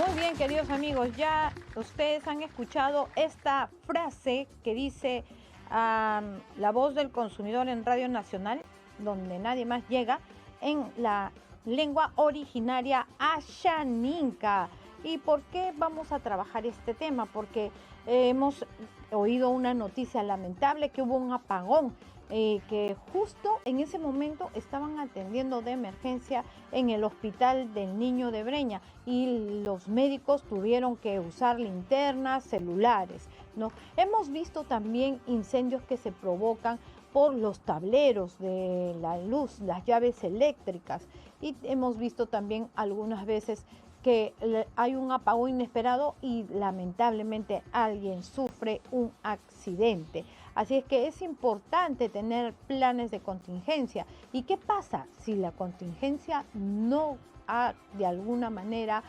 Muy bien, queridos amigos, ya ustedes han escuchado esta frase que dice la voz del consumidor en Radio Nacional, donde nadie más llega, en la lengua originaria Ashaninka. ¿Y por qué vamos a trabajar este tema? Porque hemos oído una noticia lamentable que hubo un apagón. Que justo en ese momento estaban atendiendo de emergencia en el hospital del Niño de Breña y los médicos tuvieron que usar linternas, celulares, ¿no? Hemos visto también incendios que se provocan por los tableros de la luz, las llaves eléctricas, y hemos visto también algunas veces que hay un apagón inesperado y lamentablemente alguien sufre un accidente. Así es que es importante tener planes de contingencia. ¿Y qué pasa si la contingencia no ha de alguna manera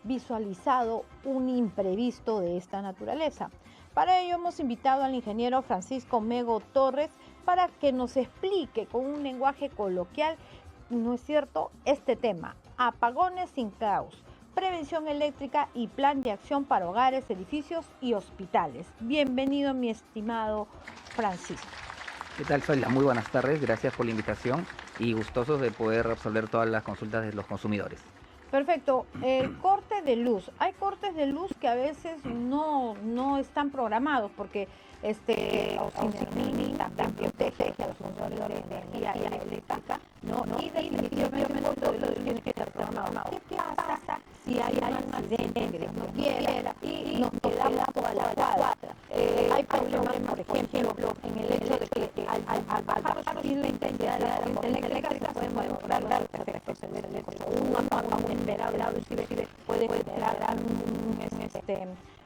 visualizado un imprevisto de esta naturaleza? Para ello hemos invitado al ingeniero Francisco Mego Torres para que nos explique con un lenguaje coloquial, ¿no es cierto?, este tema: apagones sin caos, prevención eléctrica y plan de acción para hogares, edificios y hospitales. Bienvenido, mi estimado Francisco. ¿Qué tal, Zoila? Muy buenas tardes, gracias por la invitación y gustosos de poder resolver todas las consultas de los consumidores. Perfecto. El corte de luz. Hay cortes de luz que a veces no están programados porque Auxinio también protege a los consumidores de energía eléctrica, ¿no? Y definitivamente el corte de luz tiene que estar programado. ¿Qué pasa si hay un accidente que Dios no quiera y nos quedamos toda la cuadra? Hay problemas, por ejemplo, en el hecho de que al bajar la intensidad de la corriente eléctrica se pueden mejorar los efectos eléctricos. Un apagón inesperado puede generar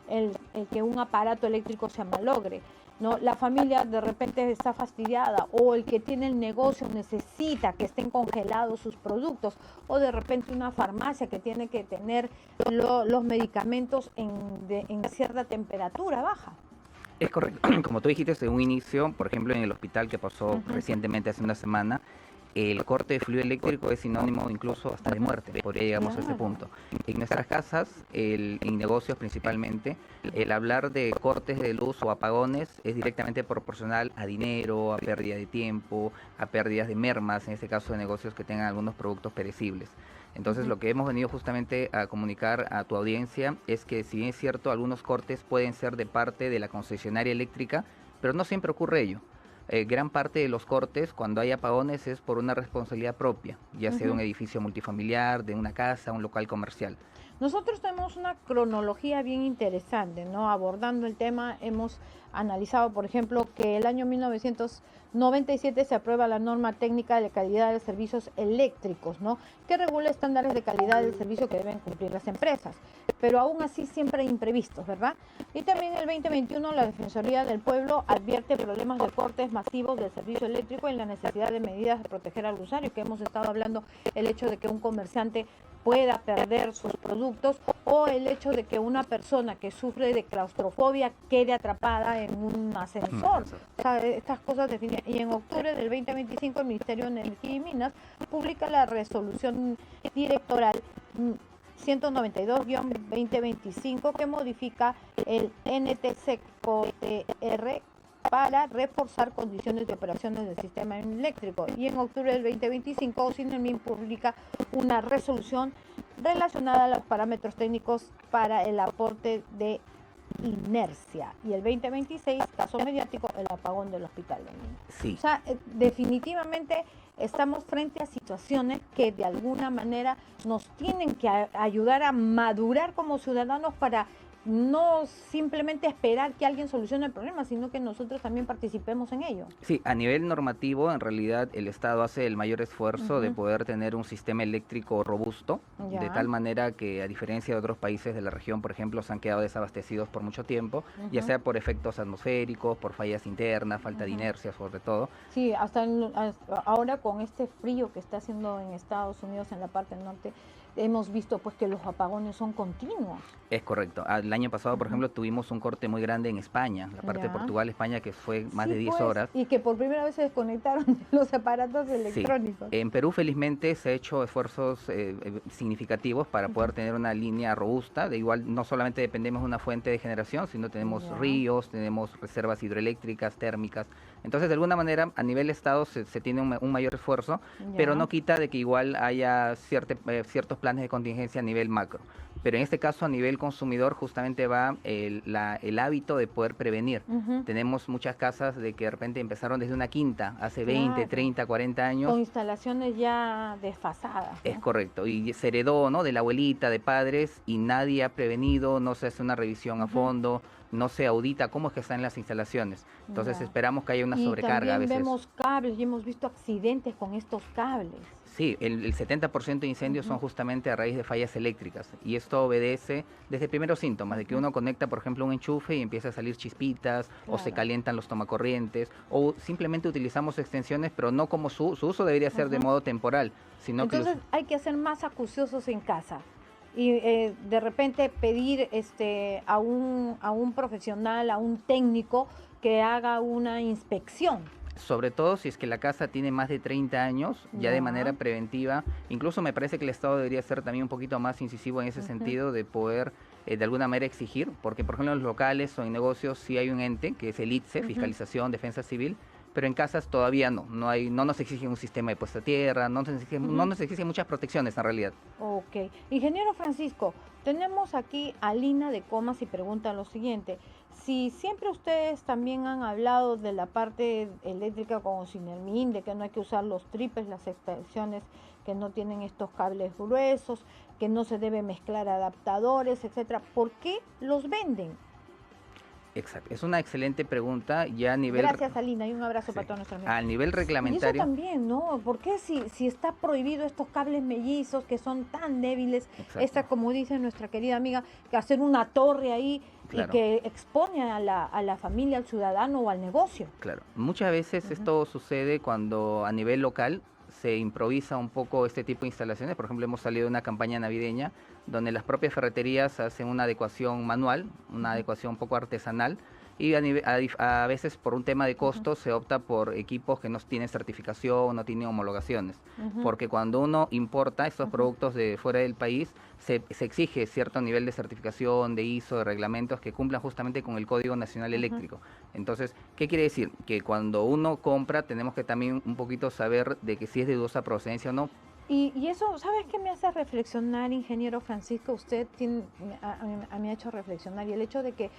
el que un aparato eléctrico se malogre, ¿no? La familia de repente está fastidiada, o el que tiene el negocio necesita que estén congelados sus productos, o de repente una farmacia que tiene que tener los medicamentos en cierta temperatura baja. Es correcto, como tú dijiste en un inicio, por ejemplo en el hospital que pasó recientemente hace una semana, el corte de fluido eléctrico es sinónimo incluso hasta de muerte, por ahí llegamos a ese punto. En nuestras casas, en negocios principalmente, el hablar de cortes de luz o apagones es directamente proporcional a dinero, a pérdida de tiempo, a pérdidas de mermas, en este caso de negocios que tengan algunos productos perecibles. Entonces lo que hemos venido justamente a comunicar a tu audiencia es que, si bien es cierto, algunos cortes pueden ser de parte de la concesionaria eléctrica, pero no siempre ocurre ello. Gran parte de los cortes, cuando hay apagones, es por una responsabilidad propia, ya sea de un edificio multifamiliar, de una casa, un local comercial. Nosotros tenemos una cronología bien interesante, ¿no? Abordando el tema, hemos analizado, por ejemplo, que el año 1997 se aprueba la norma técnica de calidad de servicios eléctricos, ¿no?, que regula estándares de calidad del servicio que deben cumplir las empresas, pero aún así siempre hay imprevistos, ¿verdad? Y también en el 2021 la Defensoría del Pueblo advierte problemas de cortes masivos del servicio eléctrico y la necesidad de medidas de proteger al usuario, que hemos estado hablando, el hecho de que un comerciante pueda perder sus productos, o el hecho de que una persona que sufre de claustrofobia quede atrapada en un ascensor. O sea, estas cosas definen. Y en octubre del 2025 el Ministerio de Energía y Minas publica la resolución directoral 192-2025 que modifica el NTC-COTR para reforzar condiciones de operaciones del sistema eléctrico. Y en octubre del 2025, Sinermin publica una resolución relacionada a los parámetros técnicos para el aporte de inercia. Y el 2026, caso mediático, el apagón del Hospital de Niños. Sí. O sea, definitivamente estamos frente a situaciones que de alguna manera nos tienen que ayudar a madurar como ciudadanos para no simplemente esperar que alguien solucione el problema, sino que nosotros también participemos en ello. Sí, a nivel normativo, en realidad el Estado hace el mayor esfuerzo de poder tener un sistema eléctrico robusto, de tal manera que, a diferencia de otros países de la región, por ejemplo, se han quedado desabastecidos por mucho tiempo, ya sea por efectos atmosféricos, por fallas internas, falta de inercia sobre todo. Sí, hasta ahora con este frío que está haciendo en Estados Unidos, en la parte norte, hemos visto pues que los apagones son continuos. Es correcto. El año pasado, por ejemplo, tuvimos un corte muy grande en España, la parte de Ya. Portugal, España, que fue más Sí, de 10 pues, horas. y que por primera vez se desconectaron de los aparatos Sí. electrónicos. En Perú, felizmente, se ha hecho esfuerzos significativos para poder Ujú. tener una línea robusta. De igual, no solamente dependemos de una fuente de generación, sino tenemos Ya. ríos, tenemos reservas hidroeléctricas, térmicas. Entonces, de alguna manera, a nivel Estado se tiene un mayor esfuerzo, pero Ya. no quita de que igual haya ciertos planes de contingencia a nivel macro. Pero en este caso, a nivel consumidor, justamente va el hábito de poder prevenir. Ujú. Tenemos muchas casas de que de repente empezaron desde una quinta, hace 20, Claro. 30, 40 años. Con instalaciones ya desfasadas, Es ¿no? correcto, y se heredó, ¿no? De la abuelita, de padres, y nadie ha prevenido, no se hace una revisión a Ujú. fondo, no se audita cómo es que están las instalaciones. Entonces Ya. esperamos que haya una Y sobrecarga a también veces. vemos cables y hemos visto accidentes con estos cables. Sí, el 70% de incendios son Ujú. justamente a raíz de fallas eléctricas, y esto obedece desde primeros síntomas, de que Ujú. uno conecta, por ejemplo, un enchufe y empieza a salir chispitas, o se Claro. calientan los tomacorrientes, o simplemente utilizamos extensiones, pero no como su uso debería ser de Ujú. modo temporal, sino que los... Entonces hay que ser más acuciosos en casa y de repente pedir a un profesional, a un técnico que haga una inspección. Sobre todo si es que la casa tiene más de 30 años, ya de manera Ya. preventiva. Incluso me parece que el Estado debería ser también un poquito más incisivo en ese Ujú. sentido de poder de alguna manera exigir, porque por ejemplo en los locales o en negocios sí hay un ente que es el ITSE, Ujú. Fiscalización, Defensa Civil, pero en casas todavía no nos exige un sistema de puesta a tierra, no Ujú. nos exige muchas protecciones en realidad. Ok. Ingeniero Francisco, tenemos aquí a Lina de Comas y pregunta lo siguiente. Si siempre ustedes también han hablado de la parte eléctrica con Sinermin, de que no hay que usar los triples, las extensiones que no tienen estos cables gruesos, que no se debe mezclar adaptadores, etcétera, ¿por qué los venden? Exacto, es una excelente pregunta ya a nivel... Gracias, Alina, y un abrazo Sí. para todos nuestros amigos. A nivel Y eso reglamentario, también, ¿no? ¿Por qué si está prohibido estos cables mellizos que son tan débiles, exacto, como dice nuestra querida amiga, que hacer una torre ahí y claro. que expone a la familia, al ciudadano o al negocio? Claro, muchas veces Ujú. esto sucede cuando a nivel local se improvisa un poco este tipo de instalaciones. Por ejemplo, hemos salido de una campaña navideña donde las propias ferreterías hacen una adecuación manual, una Ujú. adecuación un poco artesanal, y a veces por un tema de Ujú. costo se opta por equipos que no tienen certificación, no tienen homologaciones. Ujú. Porque cuando uno importa estos Ujú. productos de fuera del país, se exige cierto nivel de certificación, de ISO, de reglamentos que cumplan justamente con el Código Nacional Ujú. Eléctrico. Entonces, ¿qué quiere decir? Que cuando uno compra tenemos que también un poquito saber de que si es de dudosa procedencia o no. Y eso, ¿sabes qué me hace reflexionar, ingeniero Francisco? Usted me ha hecho reflexionar, y el hecho de que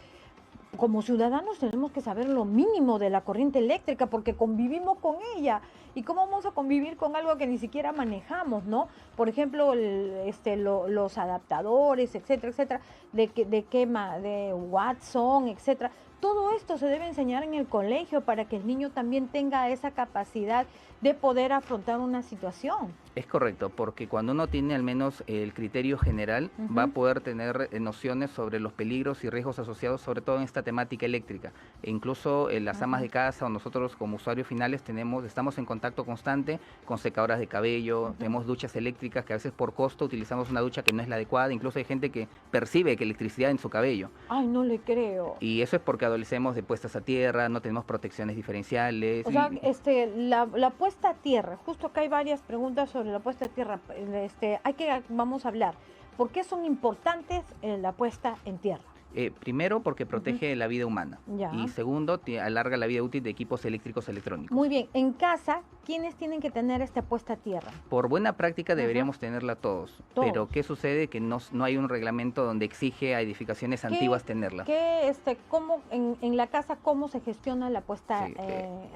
como ciudadanos tenemos que saber lo mínimo de la corriente eléctrica porque convivimos con ella. ¿Y cómo vamos a convivir con algo que ni siquiera manejamos, no? Por ejemplo, los adaptadores, etcétera, etcétera, de watts son, etcétera. Todo esto se debe enseñar en el colegio para que el niño también tenga esa capacidad de poder afrontar una situación. Es correcto, porque cuando uno tiene al menos el criterio general, va a Ujú. poder tener nociones sobre los peligros y riesgos asociados, sobre todo en esta temática eléctrica. E incluso las amas de Ujú. casa o nosotros como usuarios finales estamos en contacto constante con secadoras de cabello, Ujú. tenemos duchas eléctricas que a veces por costo utilizamos una ducha que no es la adecuada, incluso hay gente que percibe que electricidad en su cabello. Ay, no le creo. Y eso es porque adolecemos de puestas a tierra, no tenemos protecciones diferenciales. O sea, la puesta a tierra, justo acá hay varias preguntas sobre la puesta a tierra. Vamos a hablar. ¿Por qué son importantes la puesta en tierra? Primero, porque Ujú. protege la vida humana. Ya. Y segundo, alarga la vida útil de equipos eléctricos electrónicos. Muy bien. En casa, ¿quiénes tienen que tener esta puesta a tierra? Por buena práctica Ajá. deberíamos tenerla todos. Todos. Pero ¿qué sucede? Que no hay un reglamento donde exige a edificaciones antiguas tenerla. ¿Cómo en la casa cómo se gestiona la puesta Sí,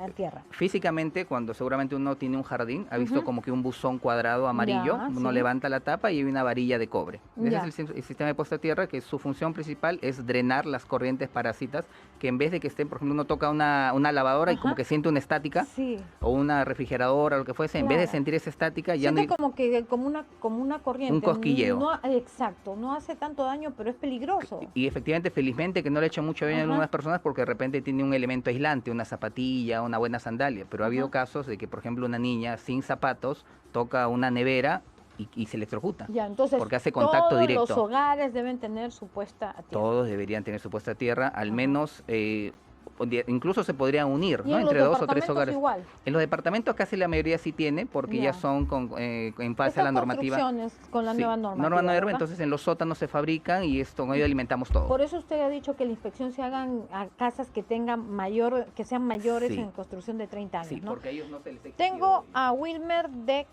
a tierra? Físicamente, cuando seguramente uno tiene un jardín, ha visto Ujú. como que un buzón cuadrado amarillo, Ya, uno sí. levanta la tapa y hay una varilla de cobre. Ese Ya. es el sistema de puesta a tierra, que su función principal es drenar las corrientes parásitas, que en vez de que estén, por ejemplo, uno toca una lavadora y como Ajá. que siente una estática, Sí. o una refrigeradora o lo que fuese, en vez de Claro. sentir esa estática, ya no Siente hay como una corriente. un cosquilleo. No, exacto, no hace tanto daño, pero es peligroso. Y efectivamente, felizmente que no le ha hecho mucho daño a Ajá. algunas personas porque de repente tiene un elemento aislante, una zapatilla, una buena sandalia. Pero ha habido Ajá. casos de que, por ejemplo, una niña sin zapatos toca una nevera y se electrocuta. Ya, entonces porque hace contacto directo. Todos los hogares deben tener su puesta a tierra. Todos deberían tener su puesta a tierra, al menos incluso se podrían unir, ¿Y ¿no? en Entre los 2 o 3 departamentos hogares. igual? En los departamentos casi la mayoría sí tiene, porque ya son en base a la normativa. Con la nueva normativa. Norma nueva, ¿verdad? entonces en los sótanos se fabrican y esto con ello alimentamos todo. Por eso usted ha dicho que la inspección se hagan a casas que tengan que sean mayores Sí. en construcción de 30 años, Sí, ¿no? porque a ellos no se les exige. Tengo a Wilmer de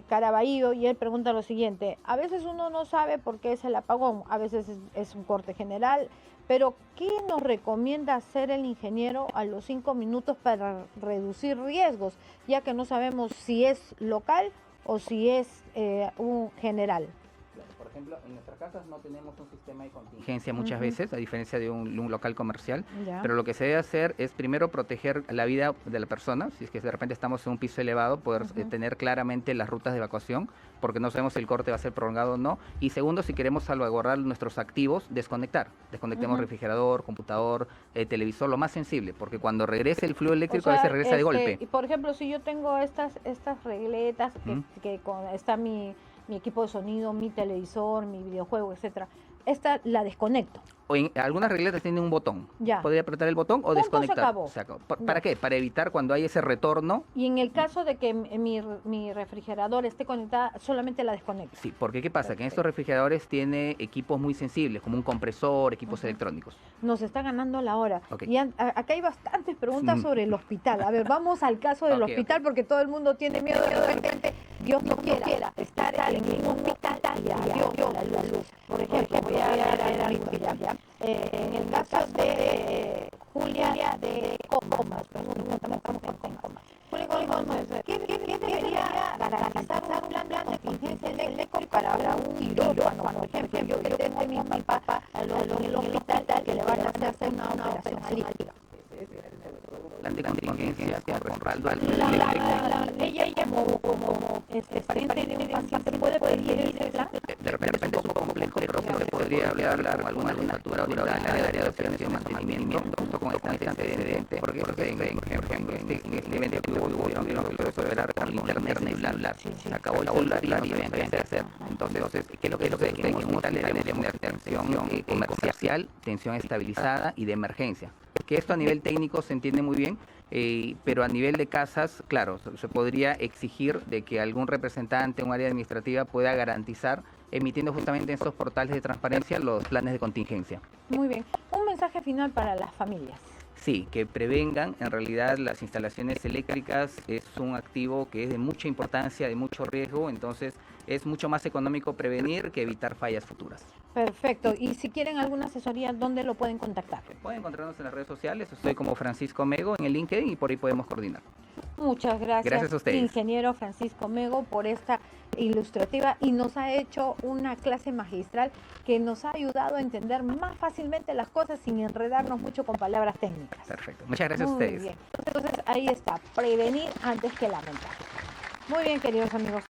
Caraballo y él pregunta lo siguiente: a veces uno no sabe por qué es el apagón, a veces es un corte general, pero ¿qué nos recomienda hacer el ingeniero a los 5 minutos para reducir riesgos, ya que no sabemos si es local o si es un general? Por ejemplo, en nuestras casas no tenemos un sistema de contingencia muchas veces, a diferencia de un local comercial, Ya. pero lo que se debe hacer es primero proteger la vida de la persona, si es que de repente estamos en un piso elevado, poder tener claramente las rutas de evacuación, porque no sabemos si el corte va a ser prolongado o no, y segundo, si queremos salvaguardar nuestros activos, desconectemos refrigerador, computador, televisor, lo más sensible, porque cuando regrese el flujo eléctrico a veces regresa de golpe. Y por ejemplo, si yo tengo estas regletas está mi equipo de sonido, mi televisor, mi videojuego, etcétera, esta la desconecto. O en algunas regletas tienen un botón. Ya. Podría apretar el botón o Punto, desconectar. se acabó. ¿Para qué? Para evitar cuando hay ese retorno. Y en el caso de que mi refrigerador esté conectada, solamente la desconecto. Sí, porque ¿qué pasa? Que en estos refrigeradores tiene equipos muy sensibles, como un compresor, equipos electrónicos. Nos está ganando la hora. Ok. Y acá hay bastantes preguntas sobre el hospital. A ver, vamos al caso del hospital, porque todo el mundo tiene miedo de repente, Dios no quiera, estar en un hospital y adiós la luz. Por ejemplo, voy a ver algo ya. En el caso de Julia de Comas, ¿qué debería garantizar un plan de contingencia eléctrico para un quirófano? Por ejemplo, yo tengo a mi papá en el hospital que le van a hacer una operación al hígado. Plan de contingencia con respaldo al Ella como pariente de un paciente puede pedir ese plan. De repente es un poco complejo, pero se podría hablar con alguna altura del área de operación y mantenimiento, justo con este antecedente, porque por ejemplo, este evento que hubo que superar con internet celular, se acabó el celular y no sabían qué hacer. Entonces, ¿qué es lo que en un hospital debemos tener? Tensión comercial, tensión estabilizada y de emergencia. Que esto a nivel técnico se entiende muy bien, pero a nivel de casas, claro, se podría exigir de que algún representante, un área administrativa pueda garantizar, emitiendo justamente en esos portales de transparencia los planes de contingencia. Muy bien. Un mensaje final para las familias. Sí, que prevengan. En realidad las instalaciones eléctricas es un activo que es de mucha importancia, de mucho riesgo, entonces es mucho más económico prevenir que evitar fallas futuras. Perfecto. Y si quieren alguna asesoría, ¿dónde lo pueden contactar? Pueden encontrarnos en las redes sociales, estoy como Francisco Mego en el LinkedIn y por ahí podemos coordinar. Muchas gracias, Gracias a ustedes. ingeniero Francisco Mego, por esta ilustrativa, y nos ha hecho una clase magistral que nos ha ayudado a entender más fácilmente las cosas sin enredarnos mucho con palabras técnicas. Perfecto. Muchas gracias a Muy ustedes. bien. Entonces ahí está, prevenir antes que lamentar. Muy bien, queridos amigos.